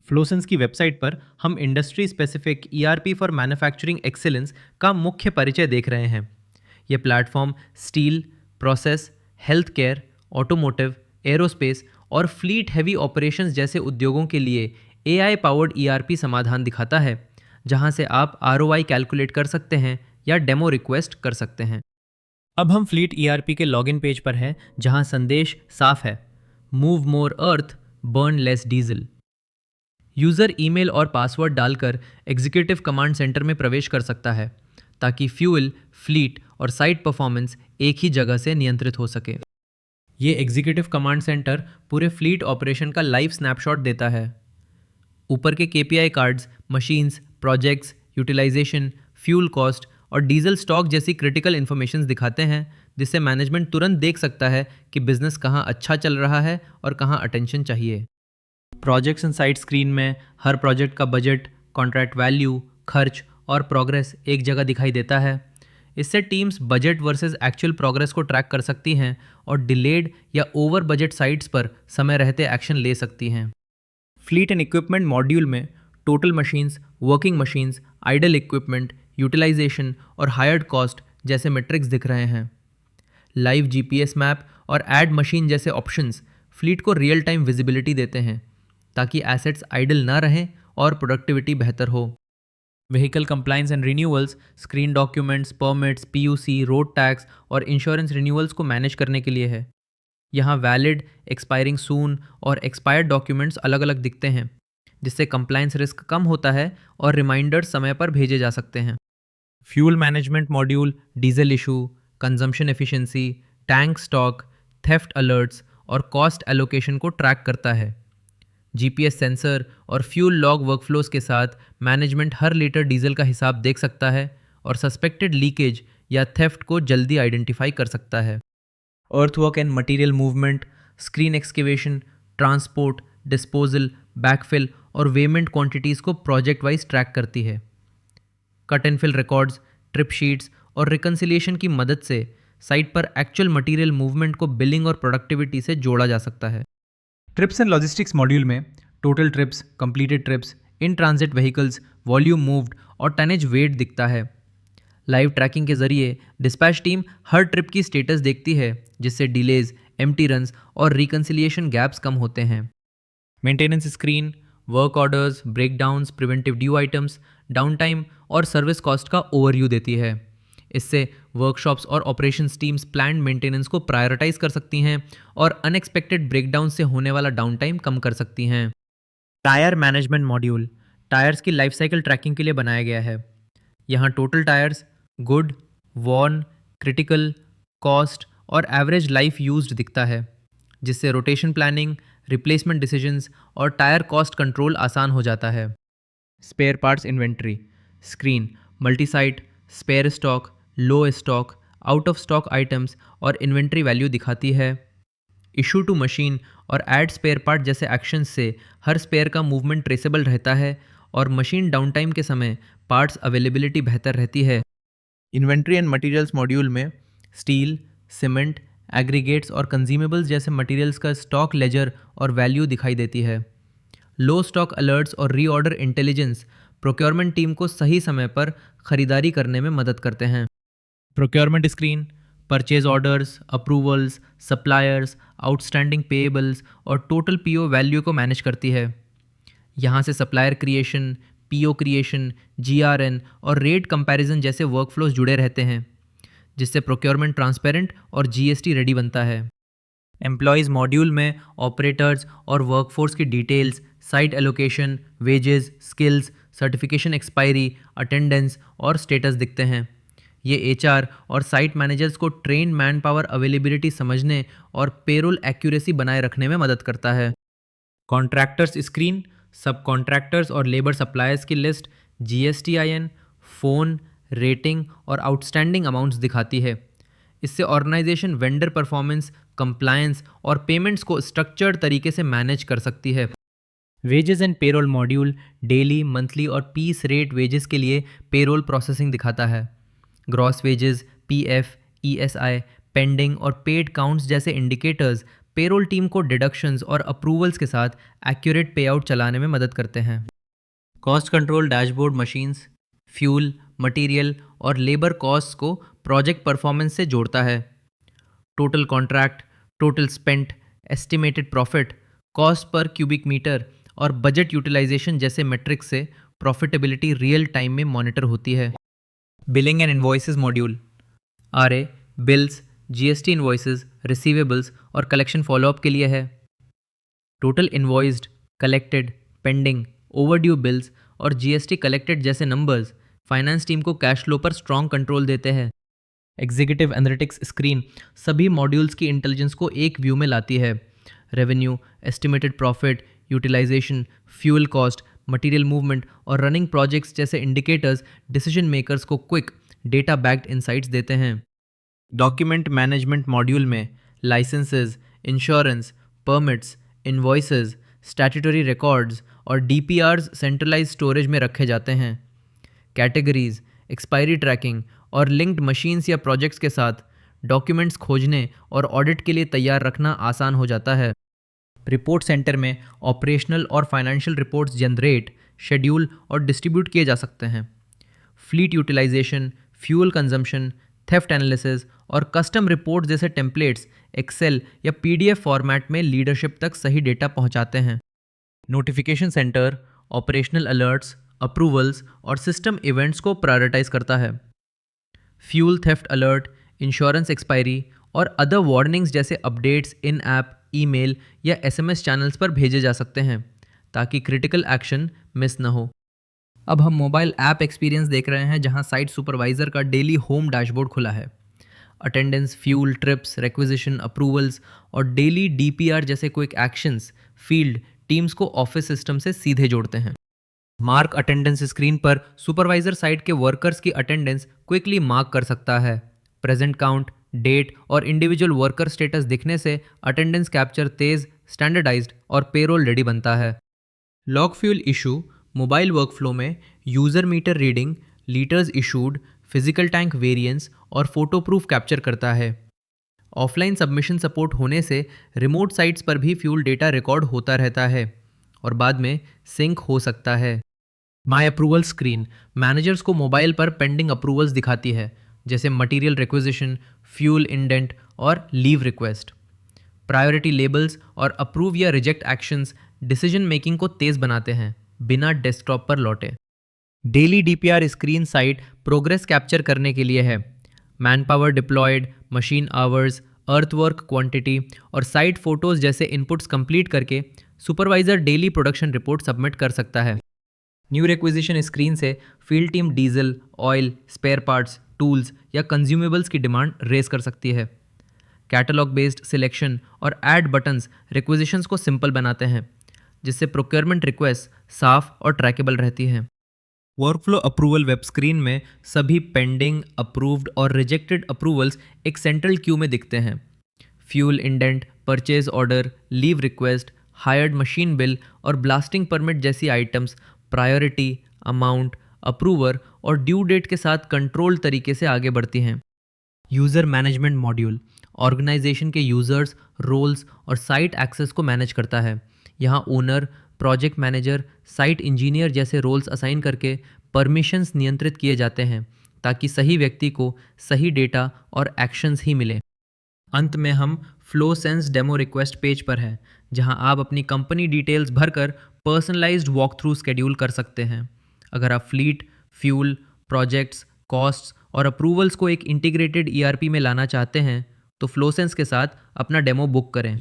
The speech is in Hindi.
फ्लोसेंस की वेबसाइट पर हम industry specific ERP for manufacturing excellence का मुख्य परिचय देख रहे हैं। यह platform steel, process, health care, automotive, aerospace और फ्लीट हैवी ऑपरेशंस जैसे उद्योगों के लिए एआई पावर्ड ईआरपी समाधान दिखाता है, जहां से आप आरओआई कैलकुलेट कर सकते हैं या डेमो रिक्वेस्ट कर सकते हैं। अब हम फ्लीट ईआरपी के लॉगिन पेज पर हैं, जहां संदेश साफ है: move more earth, burn less diesel. User email और पासवर्ड डालकर एग्जीक्यूटिव कमांड सेंटर में प्रवेश कर सकता है, ताकि फ्यूल, फ्लीट और साइट परफॉर्मेंस एक ही जगह से नियंत्रित हो सके। ये एग्जीक्यूटिव कमांड सेंटर पूरे फ्लीट ऑपरेशन का लाइव स्नैपशॉट देता है। ऊपर के KPI cards machines, projects, utilisation, fuel cost और डीजल स्टॉक जैसी क्रिटिकल इन्फॉर्मेशन दिखाते हैं, जिससे मैनेजमेंट तुरंत देख सकता है कि बिजनेस कहाँ अच्छा चल रहा है और कहाँ अटेंशन चाहिए। प्रोजेक्ट्स एंड साइट स्क्रीन में हर प्रोजेक्ट का बजट, कॉन्ट्रैक्ट वैल्यू, खर्च और प्रोग्रेस एक जगह दिखाई देता है। इससे teams budget versus actual progress को ट्रैक कर सकती हैं और डिलेड या ओवर बजट साइट्स पर समय रहते एक्शन ले सकती हैं। फ्लीट एंड इक्विपमेंट मॉड्यूल में total machines, working machines, idle equipment, utilisation और हायर्ड कॉस्ट जैसे मेट्रिक्स दिख रहे हैं। लाइव जीपीएस मैप और ऐड मशीन जैसे ऑप्शंस फ्लीट को रियल टाइम विजिबिलिटी देते हैं, ताकि एसेट्स आइडल ना रहें और प्रोडक्टिविटी बेहतर हो। Vehicle compliance and renewals screen documents, permits, PUC, road tax और इंश्योरेंस रिन्यूअल्स को मैनेज करने के लिए है। यहाँ वैलिड, एक्सपायरिंग सून और एक्सपायर्ड डॉक्यूमेंट्स अलग अलग दिखते हैं, जिससे कंप्लायंस रिस्क कम होता है और रिमाइंडर्स समय पर भेजे जा सकते हैं। Fuel management module diesel issue, consumption efficiency, tank stock, theft alerts और कॉस्ट एलोकेशन को ट्रैक करता है। जीपीएस सेंसर और फ्यूल लॉग वर्कफ्लोज के साथ मैनेजमेंट हर लीटर डीजल का हिसाब देख सकता है और सस्पेक्टेड लीकेज या थेफ्ट को जल्दी आइडेंटिफाई कर सकता है। Earthwork and material movement, screen excavation, transport, disposal, backfill और वेमेंट क्वांटिटीज़ को प्रोजेक्ट वाइज ट्रैक करती है। Cut and fill records, trip sheets और रिकन्सिलिएशन की मदद से साइट पर एक्चुअल मटेरियल मूवमेंट को बिलिंग और प्रोडक्टिविटी से जोड़ा जा सकता है। ट्रिप्स एंड लॉजिस्टिक्स मॉड्यूल में total trips, completed trips, in transit vehicles, volume moved और टनेज वेट दिखता है। लाइव ट्रैकिंग के जरिए डिस्पैच टीम हर ट्रिप की स्टेटस देखती है, जिससे डिलेज, एम्प्टी रन्स और रिकन्सिलिएशन गैप्स कम होते हैं। Maintenance screen work orders, breakdowns, preventive due items, down time और सर्विस कॉस्ट का ओवरव्यू देती है। इससे वर्कशॉप्स और ऑपरेशंस टीम्स प्लान्ड मेंटेनेंस को प्रायोरिटाइज कर सकती हैं और अनएक्सपेक्टेड ब्रेकडाउन से होने वाला डाउन टाइम कम कर सकती हैं। टायर मैनेजमेंट मॉड्यूल टायर्स की लाइफ साइकिल ट्रैकिंग के लिए बनाया गया है। यहाँ total tyres, good, worn, critical, cost और एवरेज लाइफ यूज्ड दिखता है, जिससे रोटेशन प्लानिंग, रिप्लेसमेंट डिसीजंस और टायर कॉस्ट कंट्रोल आसान हो जाता है। Spare parts inventory screen multi site, spare stock, low stock, out of stock items और इन्वेंट्री वैल्यू दिखाती है। इशू टू मशीन और ऐड स्पेयर पार्ट जैसे एक्शंस से हर स्पेयर का मूवमेंट ट्रेसेबल रहता है और मशीन डाउनटाइम के समय पार्ट्स अवेलेबिलिटी बेहतर रहती है। इन्वेंट्री एंड मटेरियल्स मॉड्यूल में स्टील, सीमेंट, एग्रीगेट्स और कंज्यूमेबल्स जैसे मटेरियल्स का स्टॉक लेजर और वैल्यू दिखाई देती है। लो स्टॉक अलर्ट्स और रीऑर्डर इंटेलिजेंस प्रोक्योरमेंट टीम को सही समय पर खरीदारी करने में मदद करते हैं। Procurement screen purchase orders, approvals, suppliers, outstanding payables और टोटल पीओ वैल्यू को मैनेज करती है। यहाँ से supplier creation, PO creation, GRN और रेट कंपैरिजन जैसे वर्कफ्लोज जुड़े रहते हैं, जिससे प्रोक्योरमेंट ट्रांसपेरेंट और जीएसटी रेडी बनता है। एम्प्लॉयज़ मॉड्यूल में ऑपरेटर्स और वर्कफोर्स की details, site allocation, wages, skills, certification expiry, attendance और स्टेटस दिखते हैं। ये एचआर और साइट मैनेजर्स को ट्रेन मैन पावर अवेलेबिलिटी समझने और पेरोल एक्यूरेसी बनाए रखने में मदद करता है। कॉन्ट्रैक्टर्स स्क्रीन सब कॉन्ट्रैक्टर्स और लेबर सप्लायर्स की लिस्ट, जीएसटीआईएन, फ़ोन, रेटिंग और आउटस्टैंडिंग अमाउंट्स दिखाती है। इससे ऑर्गेनाइजेशन वेंडर परफॉर्मेंस, कंप्लायंस और पेमेंट्स को स्ट्रक्चर्ड तरीके से मैनेज कर सकती है। Wages and payroll module daily, monthly और पीस रेट वेजेस के लिए पेरोल प्रोसेसिंग दिखाता है। Gross wages, PF, ESI, pending और पेड काउंट्स जैसे इंडिकेटर्स पेरोल टीम को डिडक्शंस और अप्रूवल्स के साथ एक्यूरेट पे आउट चलाने में मदद करते हैं। Cost control dashboard machines, fuel, material और लेबर कॉस्ट को प्रोजेक्ट परफॉर्मेंस से जोड़ता है। Total contract, total spent, estimated profit, cost per cubic metre और बजट यूटिलाइजेशन जैसे मेट्रिक्स से प्रॉफिटेबिलिटी रियल टाइम में मॉनिटर होती है। Billing and invoices module RA, bills, GST invoices, receivables और कलेक्शन फॉलोअप के लिए है। Total invoiced, collected, pending, overdue bills और जीएसटी कलेक्टेड जैसे नंबर्स फाइनेंस टीम को कैश फ्लो पर स्ट्रॉन्ग कंट्रोल देते हैं। एग्जीक्यूटिव एनालिटिक्स स्क्रीन सभी मॉड्यूल्स की इंटेलिजेंस को एक व्यू में लाती है। Revenue, estimated profit, utilisation, fuel cost, material movement और रनिंग प्रोजेक्ट्स जैसे इंडिकेटर्स डिसीजन मेकर्स को क्विक डेटा बैक्ड इंसाइट्स देते हैं। डॉक्यूमेंट मैनेजमेंट मॉड्यूल में licences, insurance, permits, invoices, statutory records और डीपीआरस सेंट्रलाइज स्टोरेज में रखे जाते हैं। कैटेगरीज, एक्सपायरी ट्रैकिंग और लिंक्ड मशीन्स या प्रोजेक्ट्स के साथ डॉक्यूमेंट्स खोजने और ऑडिट के लिए तैयार रखना आसान हो जाता है। रिपोर्ट सेंटर में ऑपरेशनल और फाइनेंशियल रिपोर्ट्स जनरेट, शेड्यूल और डिस्ट्रीब्यूट किए जा सकते हैं। Fleet utilisation, fuel consumption, theft analysis और कस्टम रिपोर्ट जैसे टेम्पलेट्स एक्सेल या पीडीएफ फॉर्मेट में लीडरशिप तक सही डेटा पहुंचाते हैं। Notification centre operational alerts, approvals और सिस्टम इवेंट्स को प्रायोरिटाइज करता है। Fuel theft alert, insurance expiry और अदर वार्निंग्स जैसे अपडेट्स इन ऐप, ईमेल या एसएमएस चैनल्स पर भेजे जा सकते हैं ताकि क्रिटिकल एक्शन मिस न हो। अब हम मोबाइल ऐप एक्सपीरियंस देख रहे हैं जहां साइट सुपरवाइजर का डेली होम डैशबोर्ड खुला है। Attendance, fuel, trips, requisition, approvals और डेली डीपीआर जैसे क्विक एक्शंस फील्ड टीम्स को ऑफिस सिस्टम से सीधे जोड़ते हैं। मार्क अटेंडेंस स्क्रीन पर सुपरवाइजर साइट के वर्कर्स की अटेंडेंस क्विकली मार्क कर सकता है। प्रेजेंट काउंट, डेट और इंडिविजुअल वर्कर स्टेटस दिखने से अटेंडेंस कैप्चर तेज, स्टैंडर्डाइज्ड और पेरोल रेडी बनता है। Log fuel issue mobile workflow में user meter reading, litres issued, physical tank variance और फोटो प्रूफ कैप्चर करता है। ऑफलाइन सबमिशन सपोर्ट होने से रिमोट साइट्स पर भी फ्यूल डेटा रिकॉर्ड होता रहता है और बाद में सिंक हो सकता है। माई अप्रूवल स्क्रीन मैनेजर्स को मोबाइल पर पेंडिंग अप्रूवल्स दिखाती है, जैसे मटेरियल रिक्विजिशन, फ्यूल इंडेंट और लीव रिक्वेस्ट। प्रायोरिटी लेबल्स और अप्रूव या रिजेक्ट एक्शंस डिसीजन मेकिंग को तेज़ बनाते हैं बिना डेस्कटॉप पर लौटे। Daily DPR screen site progress capture करने के लिए है। Manpower deployed, machine hours, earthwork quantity और साइट फोटोज़ जैसे इनपुट्स कंप्लीट करके supervisor daily production report submit कर सकता है। न्यू रिक्विजिशन स्क्रीन से field team diesel, oil, spare parts, tools या कंज्यूमेबल्स की डिमांड रेस कर सकती है। कैटलॉग बेस्ड सिलेक्शन और ऐड बटन्स रिक्विजिशंस को सिंपल बनाते हैं, जिससे प्रोक्योरमेंट रिक्वेस्ट साफ और ट्रैकेबल रहती है। वर्कफ्लो अप्रूवल वेब स्क्रीन में सभी पेंडिंग, अप्रूव्ड और रिजेक्टेड अप्रूवल्स एक सेंट्रल क्यू में दिखते हैं। Fuel indent, purchase order, leave request, hired machine bill और ब्लास्टिंग परमिट जैसी आइटम्स प्रायोरिटी, अमाउंट, अप्रूवर और ड्यू डेट के साथ कंट्रोल तरीके से आगे बढ़ती हैं। यूज़र मैनेजमेंट मॉड्यूल ऑर्गेनाइजेशन के यूज़र्स, रोल्स और साइट एक्सेस को मैनेज करता है। यहाँ owner, project manager, site engineer जैसे रोल्स असाइन करके परमिशंस नियंत्रित किए जाते हैं ताकि सही व्यक्ति को सही डेटा और एक्शंस ही मिले। अंत में हम flow sense demo request page पर हैं, जहां आप अपनी कंपनी डिटेल्स भरकर पर्सनलाइज्ड वॉक थ्रू शेड्यूल कर सकते हैं। अगर आप फ्लीट, फ्यूल, प्रोजेक्ट्स, कॉस्ट्स और अप्रूवल्स को एक इंटीग्रेटेड ईआरपी में लाना चाहते हैं तो फ्लोसेंस के साथ अपना डेमो बुक करें।